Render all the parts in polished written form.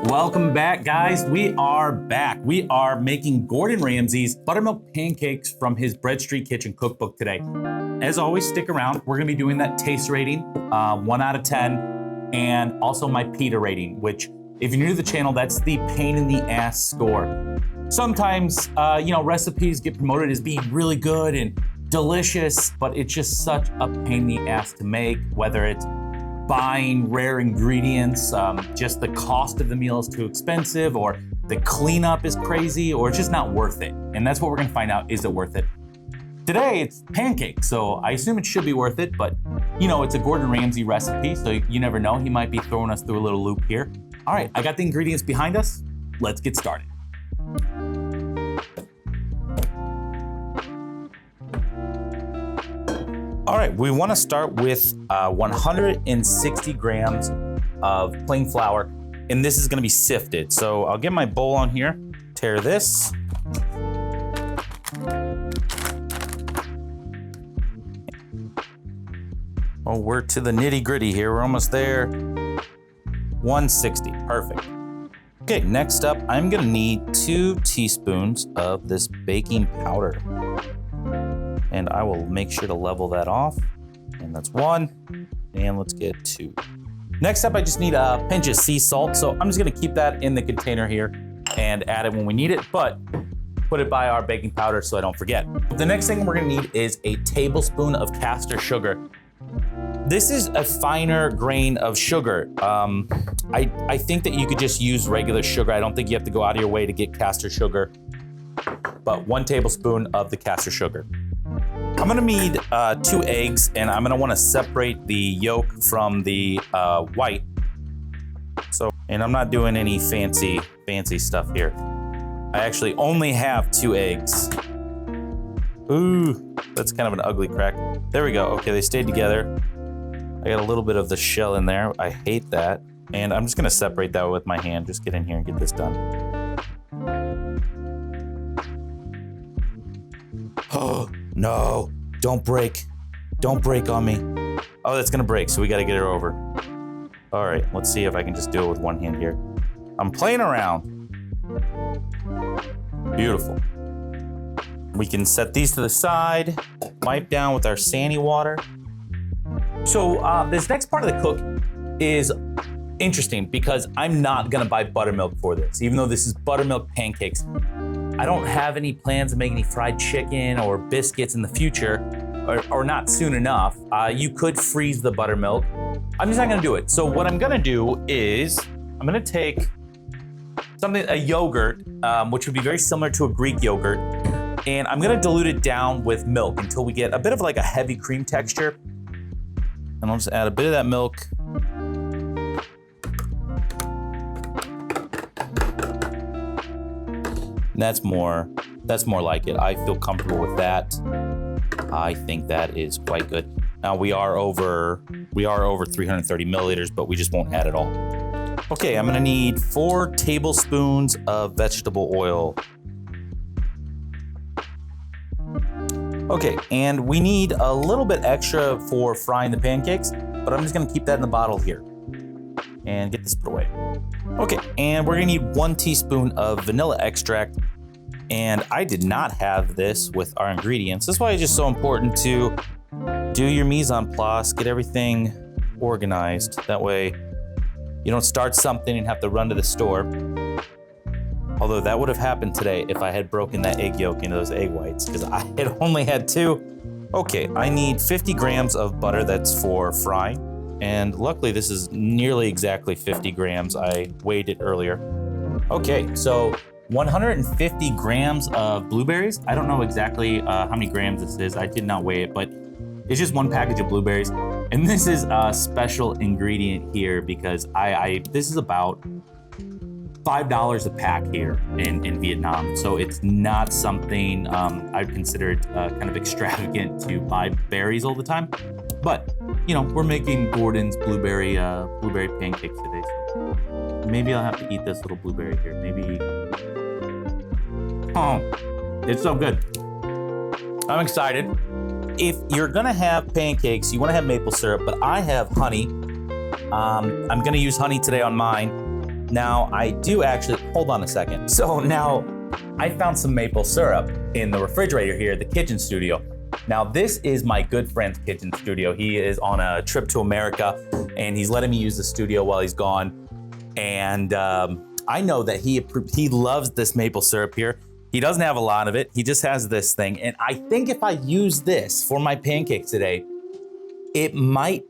Welcome back, guys. We are back. We are making Gordon Ramsay's buttermilk pancakes from his Bread Street Kitchen cookbook today. As always, stick around. We're gonna be doing that taste rating, 1 out of 10, and also my PETA rating, which, if you're new to the channel, that's the pain in the ass score. Sometimes, recipes get promoted as being really good and delicious, but it's just such a pain in the ass to make, whether it's buying rare ingredients, just the cost of the meal is too expensive, or the cleanup is crazy, or it's just not worth it. And that's what we're gonna find out, is it worth it? Today, it's pancakes, so I assume it should be worth it, but it's a Gordon Ramsay recipe, so you never know, he might be throwing us through a little loop here. All right, I got the ingredients behind us. Let's get started. All right, we wanna start with 160 grams of plain flour, and this is gonna be sifted. So I'll get my bowl on here, tear this. Oh, we're to the nitty gritty here, we're almost there. 160, perfect. Okay, next up, I'm gonna need 2 teaspoons of this baking powder. And I will make sure to level that off. And that's 1, and let's get 2. Next up, I just need a pinch of sea salt. So I'm just gonna keep that in the container here and add it when we need it, but put it by our baking powder so I don't forget. The next thing we're gonna need is a tablespoon of caster sugar. This is a finer grain of sugar. I think that you could just use regular sugar. I don't think you have to go out of your way to get caster sugar, but 1 tablespoon of the caster sugar. I'm gonna need 2 eggs, and I'm gonna wanna separate the yolk from the white. And I'm not doing any fancy stuff here. I actually only have 2 eggs. Ooh, that's kind of an ugly crack. There we go, okay, they stayed together. I got a little bit of the shell in there. I hate that. And I'm just gonna separate that with my hand. Just get in here and get this done. Oh, no, don't break. Don't break on me. Oh, that's gonna break, so we gotta get her over. All right, let's see if I can just do it with one hand here. I'm playing around. Beautiful. We can set these to the side, wipe down with our Sani water. So this next part of the cook is interesting because I'm not gonna buy buttermilk for this, even though this is buttermilk pancakes. I don't have any plans to make any fried chicken or biscuits in the future, or not soon enough. You could freeze the buttermilk. I'm just not gonna do it. So what I'm gonna do is, I'm gonna take a yogurt, which would be very similar to a Greek yogurt, and I'm gonna dilute it down with milk until we get a bit of like a heavy cream texture. And I'll just add a bit of that milk. That's more like it. I feel comfortable with that. I think that is quite good. Now we are over 330 milliliters, but we just won't add it all. Okay, I'm gonna need 4 tablespoons of vegetable oil. Okay, and we need a little bit extra for frying the pancakes, but I'm just gonna keep that in the bottle here and get this put away. Okay, and we're gonna need 1 teaspoon of vanilla extract, and I did not have this with our ingredients. That's why it's just so important to do your mise en place, get everything organized. That way you don't start something and have to run to the store. Although that would have happened today if I had broken that egg yolk into those egg whites, because I had only had 2. Okay, I need 50 grams of butter that's for frying. And luckily this is nearly exactly 50 grams. I weighed it earlier. Okay, so 150 grams of blueberries. I don't know exactly how many grams this is. I did not weigh it, but it's just 1 package of blueberries. And this is a special ingredient here because this is about $5 a pack here in Vietnam. So it's not something I'd consider it kind of extravagant to buy berries all the time. But, we're making Gordon's blueberry pancakes today. So maybe I'll have to eat this little blueberry here. Maybe. Oh, it's so good. I'm excited. If you're gonna have pancakes, you wanna have maple syrup, but I have honey. I'm gonna use honey today on mine. Now I do actually, hold on a second. So now I found some maple syrup in the refrigerator here at the kitchen studio. Now this is my good friend's kitchen studio. He is on a trip to America and he's letting me use the studio while he's gone. And I know that he loves this maple syrup here. He doesn't have a lot of it. He just has this thing. And I think if I use this for my pancakes today, it might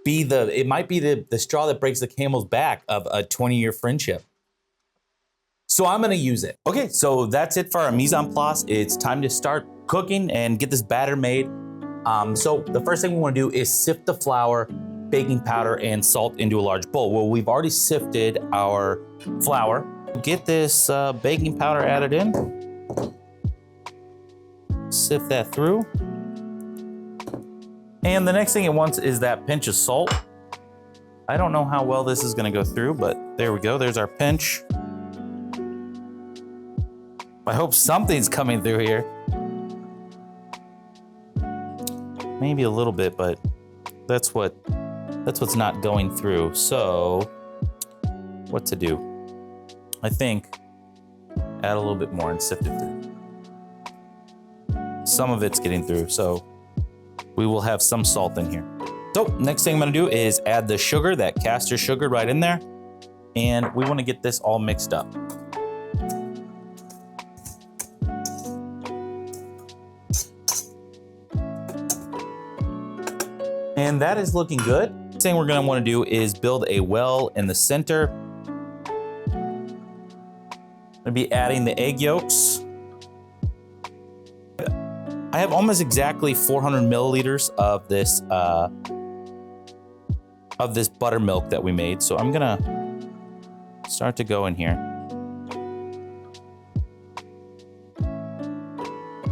be the straw that breaks the camel's back of a 20-year friendship. So I'm gonna use it. Okay, so that's it for our mise en place. It's time to start cooking and get this batter made. So the first thing we wanna do is sift the flour, baking powder, and salt into a large bowl. Well, we've already sifted our flour. Get this baking powder added in. Sift that through. And the next thing it wants is that pinch of salt. I don't know how well this is gonna go through, but there we go, there's our pinch. I hope something's coming through here. Maybe a little bit, but that's what's not going through. So what to do? I think add a little bit more and sift it through. Some of it's getting through, so we will have some salt in here. So next thing I'm gonna do is add the sugar, that caster sugar right in there. And we wanna get this all mixed up. And that is looking good. Next thing we're gonna wanna do is build a well in the center. I'm gonna be adding the egg yolks. I have almost exactly 400 milliliters of this buttermilk that we made. So I'm gonna start to go in here.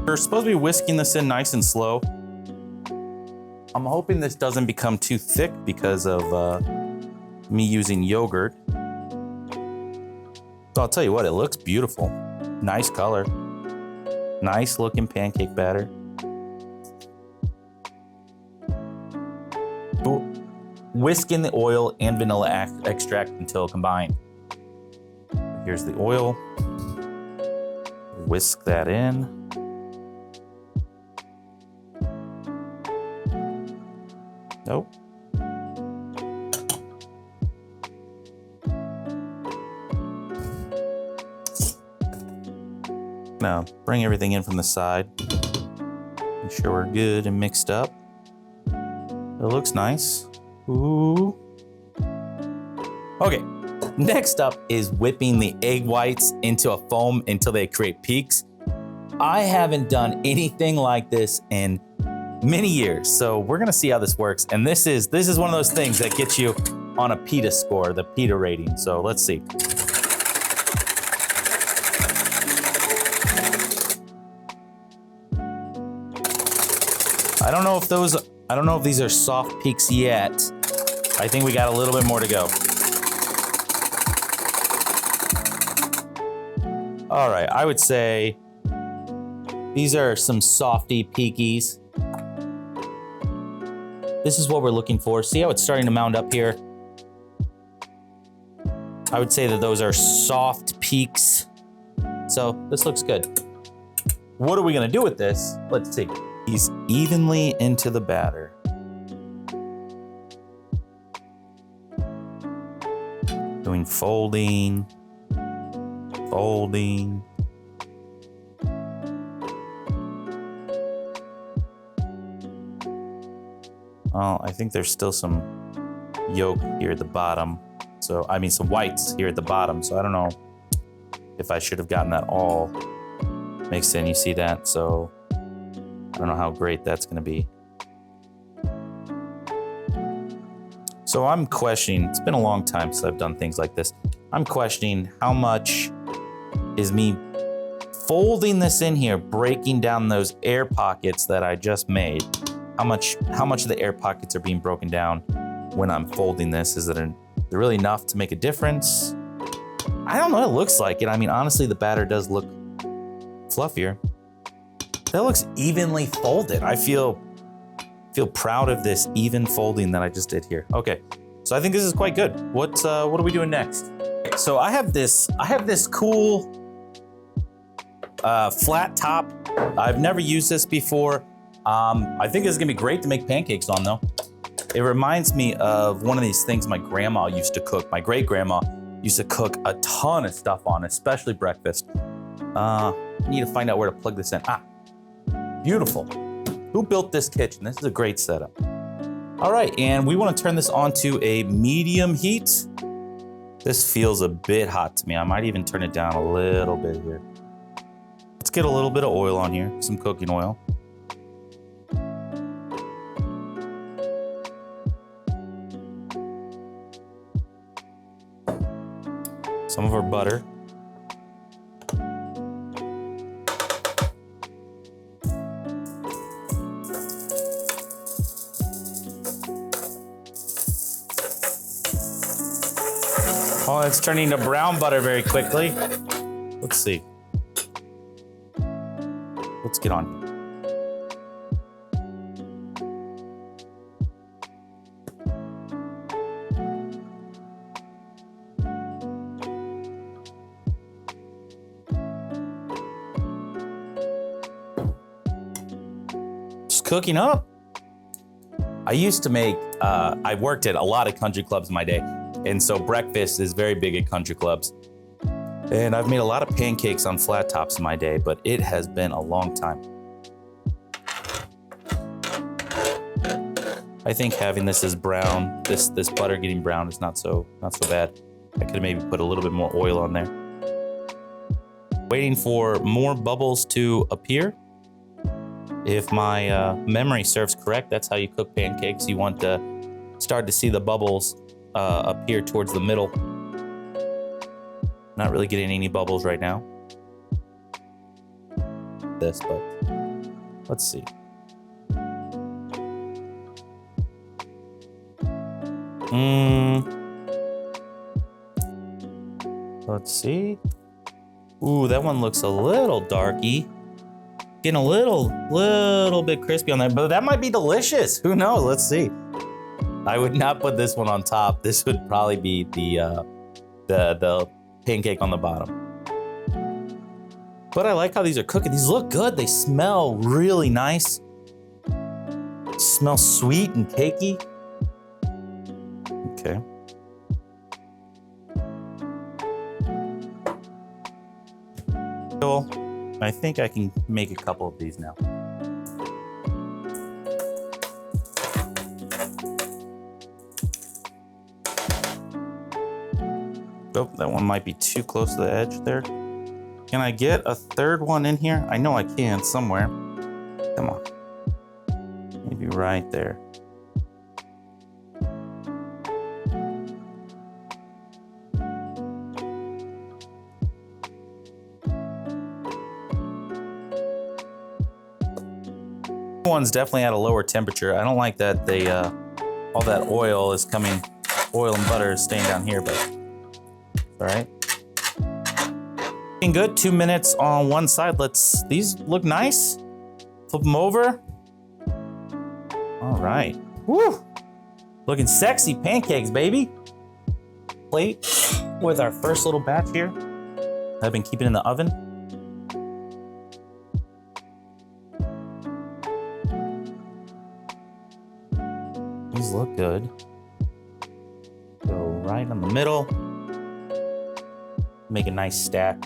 We're supposed to be whisking this in nice and slow. I'm hoping this doesn't become too thick because of me using yogurt. So I'll tell you what, it looks beautiful. Nice color. Nice looking pancake batter. Whisk in the oil and vanilla extract until combined. Here's the oil. Whisk that in. Nope. Now bring everything in from the side. Make sure we're good and mixed up. It looks nice. Ooh. Okay, next up is whipping the egg whites into a foam until they create peaks. I haven't done anything like this in many years, so we're gonna see how this works. And this is one of those things that gets you on a PETA score, the PETA rating. So let's see. I don't know if these are soft peaks yet. I think we got a little bit more to go. All right, I would say these are some softy peakies. This is what we're looking for. See how it's starting to mound up here? I would say that those are soft peaks. So this looks good. What are we gonna do with this? Let's see. These evenly into the batter. Doing folding, folding. Oh, I think there's still some yolk here at the bottom. So, I mean, some whites here at the bottom. So I don't know if I should have gotten that all mixed in. You see that? So I don't know how great that's gonna be. So I'm questioning, it's been a long time since I've done things like this. I'm questioning how much is me folding this in here, breaking down those air pockets that I just made. How much of the air pockets are being broken down when I'm folding this? Is it really enough to make a difference? I don't know, it looks like it. I mean, honestly, the batter does look fluffier. That looks evenly folded. I feel proud of this even folding that I just did here. Okay, so I think this is quite good. What are we doing next? So I have this cool flat top. I've never used this before. I think this is gonna be great to make pancakes on though. It reminds me of one of these things my grandma used to cook. My great grandma used to cook a ton of stuff on, especially breakfast. I need to find out where to plug this in. Ah, beautiful. Who built this kitchen? This is a great setup. All right, and we want to turn this on to a medium heat. This feels a bit hot to me. I might even turn it down a little bit here. Let's get a little bit of oil on here, some cooking oil. Some of our butter. Oh, it's turning to brown butter very quickly. Let's see. Let's get on here. Just cooking up. I used to make, I worked at a lot of country clubs in my day. And so breakfast is very big at country clubs. And I've made a lot of pancakes on flat tops in my day, but it has been a long time. I think having this as brown, this butter getting brown is not so bad. I could have maybe put a little bit more oil on there. Waiting for more bubbles to appear. If my memory serves correct, that's how you cook pancakes. You want to start to see the bubbles appear towards the middle. Not really getting any bubbles right now. This, but let's see. Let's see. Ooh, that one looks a little darky. Getting a little bit crispy on there, but that might be delicious. Who knows? Let's see. I would not put this one on top. This would probably be the pancake on the bottom. But I like how these are cooking. These look good. They smell really nice. Smell sweet and cakey. Okay. So I think I can make a couple of these now. Oh, that one might be too close to the edge there. Can I get a third one in here? I know I can somewhere. Come on. Maybe right there. One's definitely at a lower temperature. I don't like that they all that oil is coming, oil and butter is staying down here, but all right. Looking good. 2 minutes on one side. These look nice. Flip them over. All right. Woo! Looking sexy pancakes, baby. Plate with our first little batch here. I've been keeping in the oven. These look good. Go right in the middle. Make a nice stack.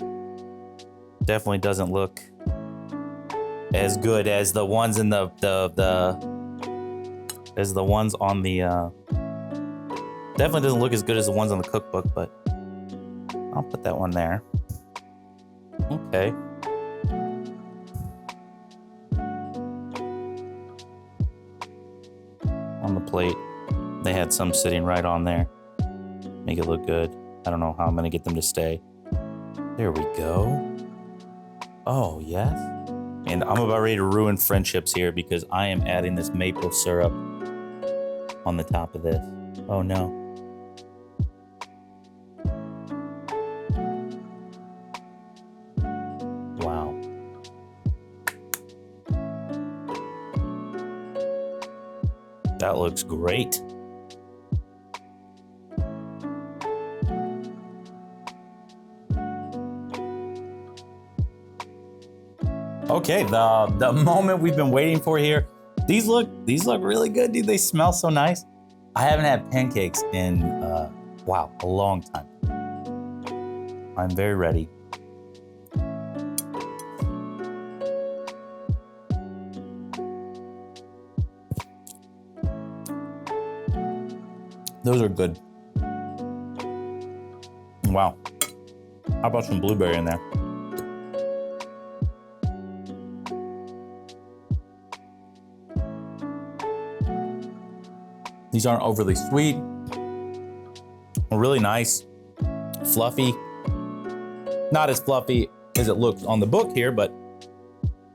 Definitely doesn't look as good as the ones in the ones on the definitely doesn't look as good as the ones on the cookbook, but I'll put that one there. Okay. On the plate, they had some sitting right on there. Make it look good. I don't know how I'm gonna get them to stay. There we go. Oh, yes. And I'm about ready to ruin friendships here because I am adding this maple syrup on the top of this. Oh, no. Wow. That looks great. Okay, the moment we've been waiting for here. These look really good, dude. They smell so nice. I haven't had pancakes in wow, a long time. I'm very ready. Those are good. Wow. How about some blueberry in there? These aren't overly sweet. Really nice, fluffy. Not as fluffy as it looks on the book here, but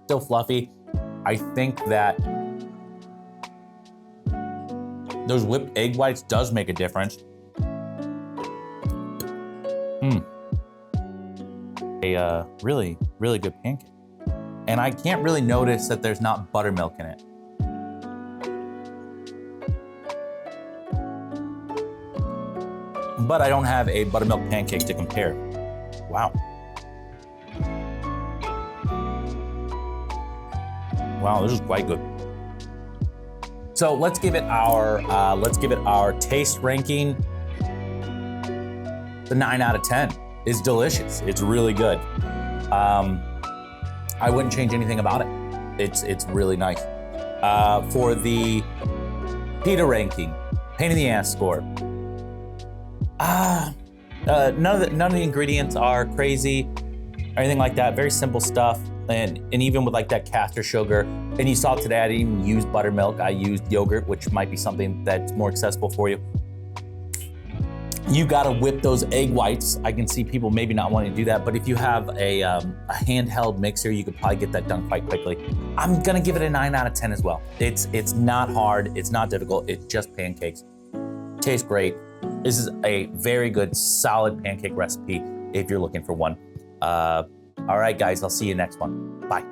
still fluffy. I think that those whipped egg whites does make a difference. A really, really good pancake. And I can't really notice that there's not buttermilk in it. But I don't have a buttermilk pancake to compare. Wow. Wow, this is quite good. So let's give it our taste ranking. The 9 out of 10. It's delicious. It's really good. I wouldn't change anything about it. It's really nice. For the pita ranking, pain in the ass score. None of the ingredients are crazy or anything like that. Very simple stuff. And even with like that castor sugar, and you saw today I didn't even use buttermilk. I used yogurt, which might be something that's more accessible for you. You gotta whip those egg whites. I can see people maybe not wanting to do that, but if you have a handheld mixer, you could probably get that done quite quickly. I'm gonna give it a 9 out of 10 as well. It's not hard, it's not difficult, it's just pancakes. Tastes great. This is a very good, solid pancake recipe if you're looking for one. All right, guys, I'll see you next one. Bye.